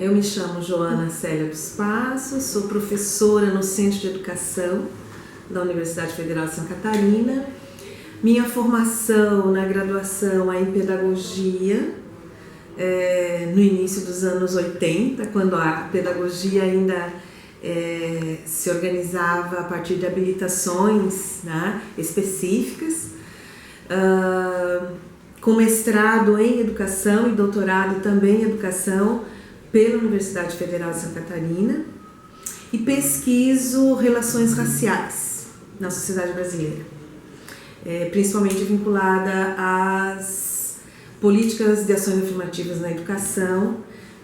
Eu me chamo Joana Célia dos Passos, sou professora no Centro de Educação da Universidade Federal de Santa Catarina. Minha formação na graduação é em Pedagogia, no início dos anos 80, quando a pedagogia ainda se organizava a partir de habilitações, né, específicas, com mestrado em Educação e doutorado também em Educação pela Universidade Federal de Santa Catarina, e pesquiso relações raciais na sociedade brasileira, principalmente vinculada às políticas de ações afirmativas na educação,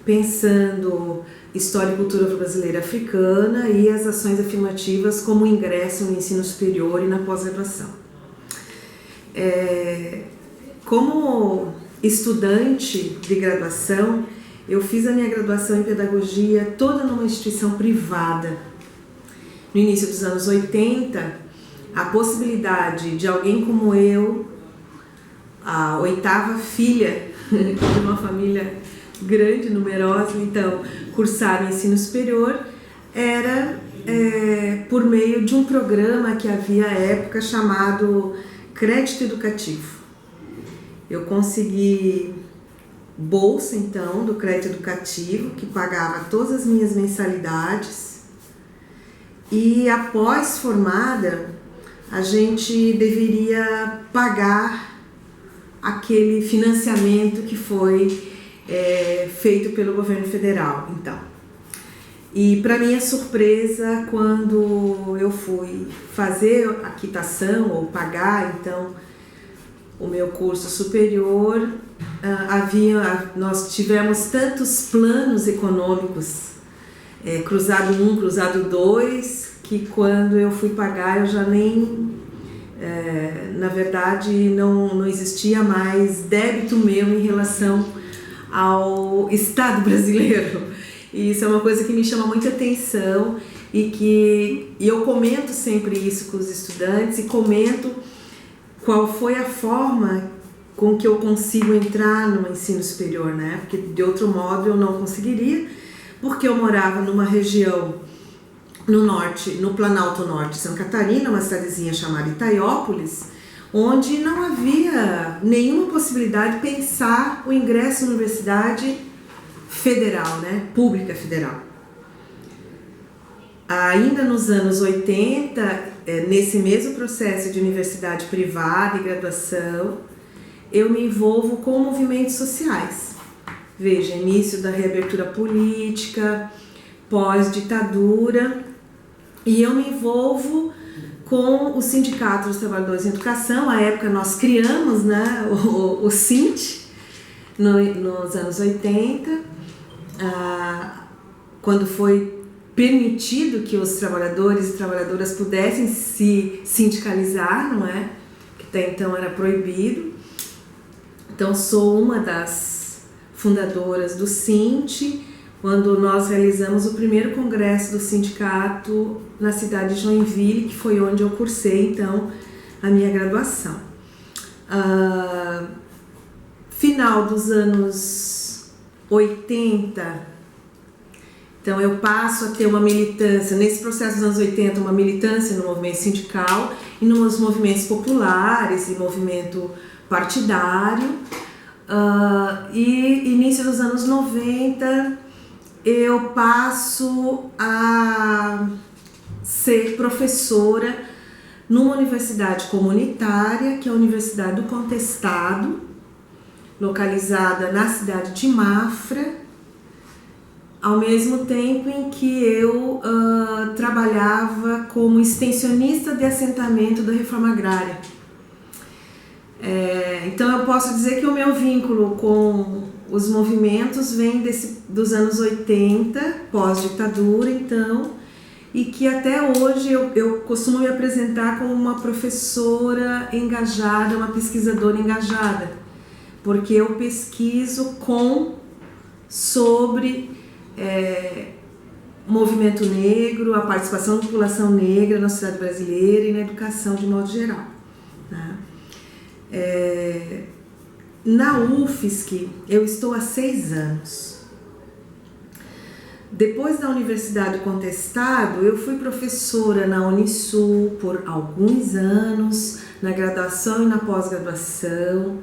pensando história e cultura brasileira africana e as ações afirmativas como ingresso no ensino superior e na pós-graduação. Como estudante de graduação, eu fiz a minha graduação em pedagogia toda numa instituição privada. No início dos anos 80, a possibilidade de alguém como eu, a oitava filha de uma família grande, numerosa, então, cursar o ensino superior, era por meio de um programa que havia à época chamado Crédito Educativo. Eu consegui bolsa, então, do crédito educativo, que pagava todas as minhas mensalidades, e após formada, a gente deveria pagar aquele financiamento que foi feito pelo governo federal, então. E para minha surpresa, quando eu fui fazer a quitação ou pagar, então, o meu curso superior, nós tivemos tantos planos econômicos, cruzado 1, cruzado 2, que quando eu fui pagar eu já nem, na verdade, não existia mais débito meu em relação ao Estado brasileiro. E isso é uma coisa que me chama muita atenção e eu comento sempre isso com os estudantes e comento qual foi a forma com que eu consigo entrar no ensino superior, né? Porque de outro modo eu não conseguiria, porque eu morava numa região no norte, no Planalto Norte de Santa Catarina, uma cidadezinha chamada Itaiópolis, onde não havia nenhuma possibilidade de pensar o ingresso na universidade federal, né? Pública federal. Ainda nos anos 80, nesse mesmo processo de universidade privada e graduação, eu me envolvo com movimentos sociais. Veja, início da reabertura política, pós-ditadura, e eu me envolvo com o Sindicato dos Trabalhadores em Educação. À época nós criamos, né, o SINT, nos anos 80, quando foi permitido que os trabalhadores e trabalhadoras pudessem se sindicalizar, não é? Que até então era proibido. Então, sou uma das fundadoras do SINT, quando nós realizamos o primeiro congresso do sindicato na cidade de Joinville, que foi onde eu cursei, então, a minha graduação. Final dos anos 80, então eu passo a ter uma militância, nesse processo dos anos 80, uma militância no movimento sindical e nos movimentos populares e movimento partidário. E início dos anos 90, eu passo a ser professora numa universidade comunitária, que é a Universidade do Contestado, localizada na cidade de Mafra, ao mesmo tempo em que eu trabalhava como extensionista de assentamento da reforma agrária. Então eu posso dizer que o meu vínculo com os movimentos vem dos anos 80, pós-ditadura, então, e que até hoje eu costumo me apresentar como uma professora engajada, uma pesquisadora engajada, porque eu pesquiso sobre movimento negro, a participação da população negra na sociedade brasileira e na educação de modo geral, né? Na UFSC eu estou há 6 anos. Depois da Universidade do Contestado, eu fui professora na Unisul por alguns anos, na graduação e na pós-graduação.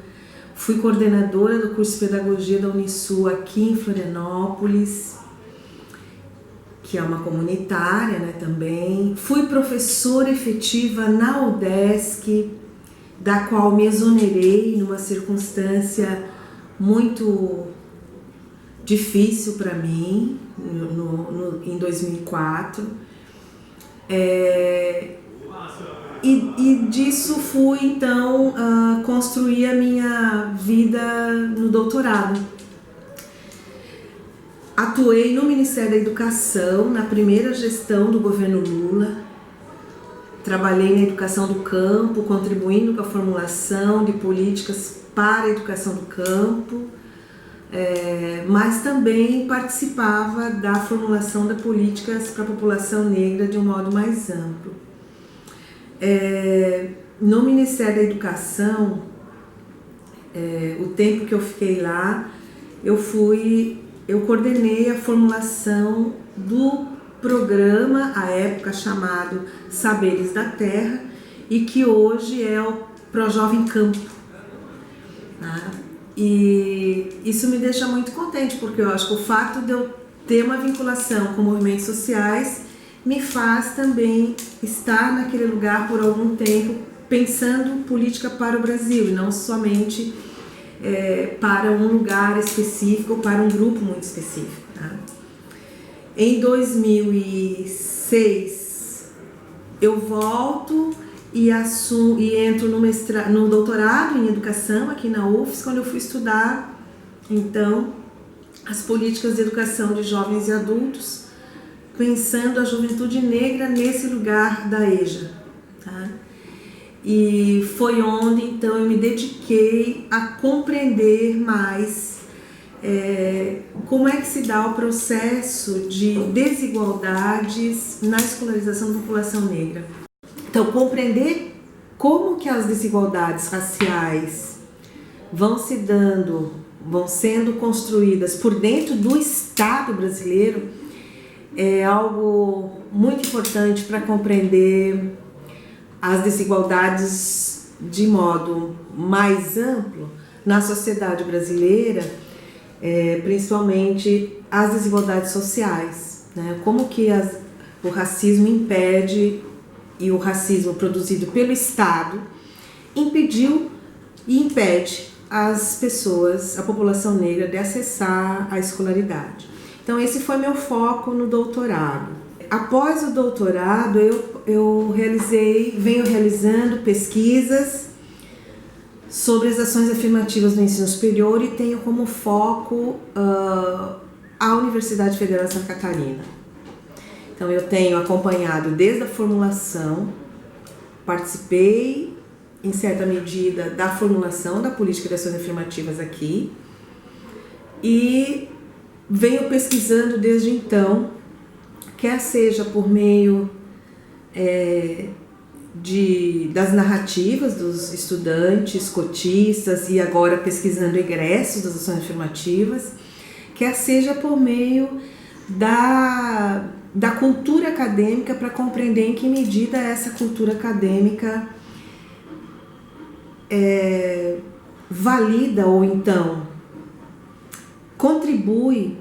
Fui coordenadora do curso de Pedagogia da Unisul aqui em Florianópolis, que é uma comunitária, né, também. Fui professora efetiva na UDESC, da qual me exonerei numa circunstância muito difícil para mim, em 2004. E disso fui, então, construir a minha vida no doutorado. Atuei no Ministério da Educação, na primeira gestão do governo Lula. Trabalhei na educação do campo, contribuindo com a formulação de políticas para a educação do campo, mas também participava da formulação de políticas para a população negra de um modo mais amplo. No Ministério da Educação, o tempo que eu fiquei lá, eu coordenei a formulação do programa, à época chamado Saberes da Terra, e que hoje é o ProJovem Campo. Tá? E isso me deixa muito contente, porque eu acho que o fato de eu ter uma vinculação com movimentos sociais me faz também estar naquele lugar por algum tempo, pensando política para o Brasil, e não somente para um lugar específico ou para um grupo muito específico. Tá? Em 2006, eu volto e entro no doutorado em educação aqui na UFSC, quando eu fui estudar, então, as políticas de educação de jovens e adultos, pensando a juventude negra nesse lugar da EJA. Tá? E foi onde, então, eu me dediquei a compreender mais como é que se dá o processo de desigualdades na escolarização da população negra. Então, compreender como que as desigualdades raciais vão sendo construídas por dentro do Estado brasileiro é algo muito importante para compreender as desigualdades de modo mais amplo na sociedade brasileira, principalmente as desigualdades sociais, né? Como que o racismo impede, e o racismo produzido pelo Estado impediu e impede as pessoas, a população negra, de acessar a escolaridade. Então esse foi meu foco no doutorado. Após o doutorado, eu venho realizando pesquisas sobre as ações afirmativas no ensino superior e tenho como foco a Universidade Federal de Santa Catarina. Então eu tenho acompanhado desde a formulação, participei em certa medida da formulação da política de ações afirmativas aqui e venho pesquisando desde então, quer seja por meio das narrativas dos estudantes, cotistas e agora pesquisando egressos das ações afirmativas, quer seja por meio da cultura acadêmica, para compreender em que medida essa cultura acadêmica valida ou então contribui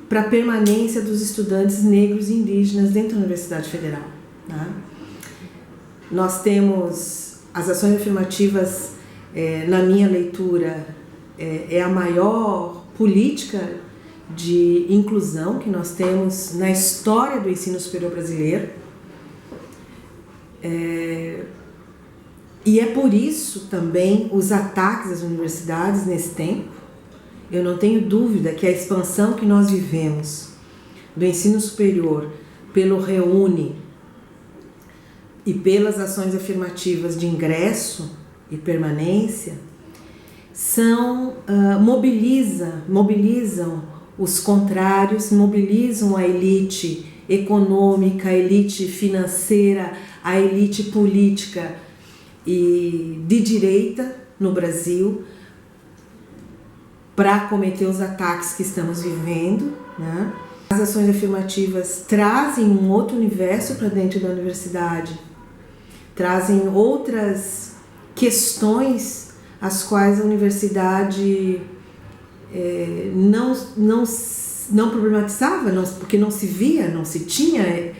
para a permanência dos estudantes negros e indígenas dentro da Universidade Federal. Tá? Nós temos as ações afirmativas, na minha leitura, é a maior política de inclusão que nós temos na história do ensino superior brasileiro. E é por isso também os ataques às universidades nesse tempo. Eu não tenho dúvida que a expansão que nós vivemos do ensino superior pelo Reúne e pelas ações afirmativas de ingresso e permanência mobilizam os contrários, mobilizam a elite econômica, a elite financeira, a elite política e de direita no Brasil para cometer os ataques que estamos vivendo, né? As ações afirmativas trazem um outro universo para dentro da universidade, trazem outras questões as quais a universidade não problematizava, porque não se via, não se tinha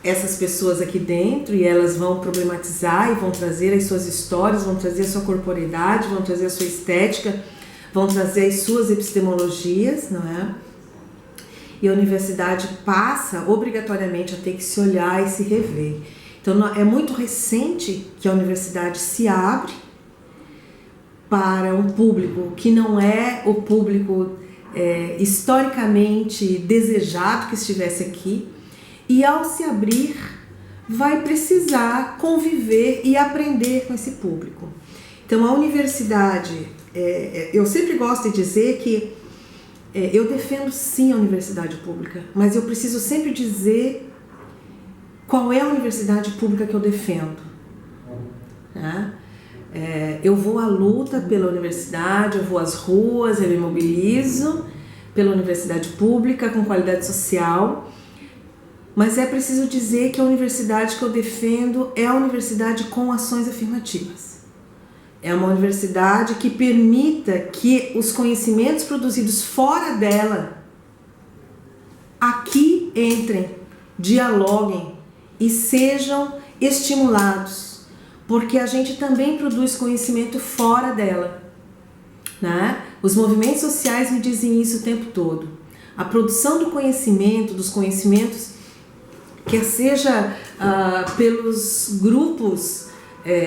essas pessoas aqui dentro, e elas vão problematizar e vão trazer as suas histórias, vão trazer a sua corporeidade, vão trazer a sua estética, vão trazer as suas epistemologias, não é? E a universidade passa obrigatoriamente a ter que se olhar e se rever. Então é muito recente que a universidade se abre para um público que não é o público historicamente desejado que estivesse aqui, e ao se abrir vai precisar conviver e aprender com esse público. Então a universidade, eu sempre gosto de dizer que eu defendo sim a universidade pública, mas eu preciso sempre dizer qual é a universidade pública que eu defendo, né? Eu vou à luta pela universidade, eu vou às ruas, eu me mobilizo pela universidade pública com qualidade social, mas é preciso dizer que a universidade que eu defendo é a universidade com ações afirmativas. É uma universidade que permita que os conhecimentos produzidos fora dela aqui entrem, dialoguem e sejam estimulados, porque a gente também produz conhecimento fora dela, né? Os movimentos sociais me dizem isso o tempo todo. A produção do conhecimento, dos conhecimentos, quer seja pelos grupos,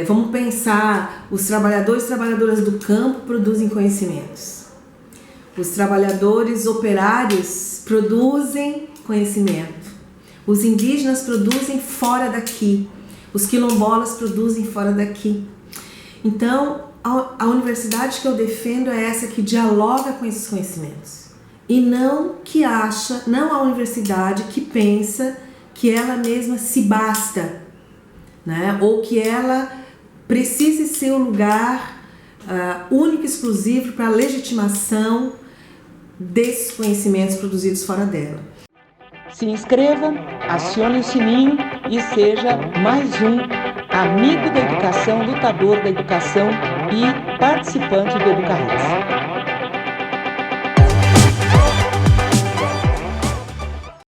vamos pensar, os trabalhadores e trabalhadoras do campo produzem conhecimentos. Os trabalhadores operários produzem conhecimento. Os indígenas produzem fora daqui. Os quilombolas produzem fora daqui. Então, a universidade que eu defendo é essa que dialoga com esses conhecimentos. E não a universidade que pensa que ela mesma se basta, né? Ou que ela precise ser o lugar único e exclusivo para a legitimação desses conhecimentos produzidos fora dela. Se inscreva, acione o sininho e seja mais um amigo da educação, lutador da educação e participante do EducaRiz.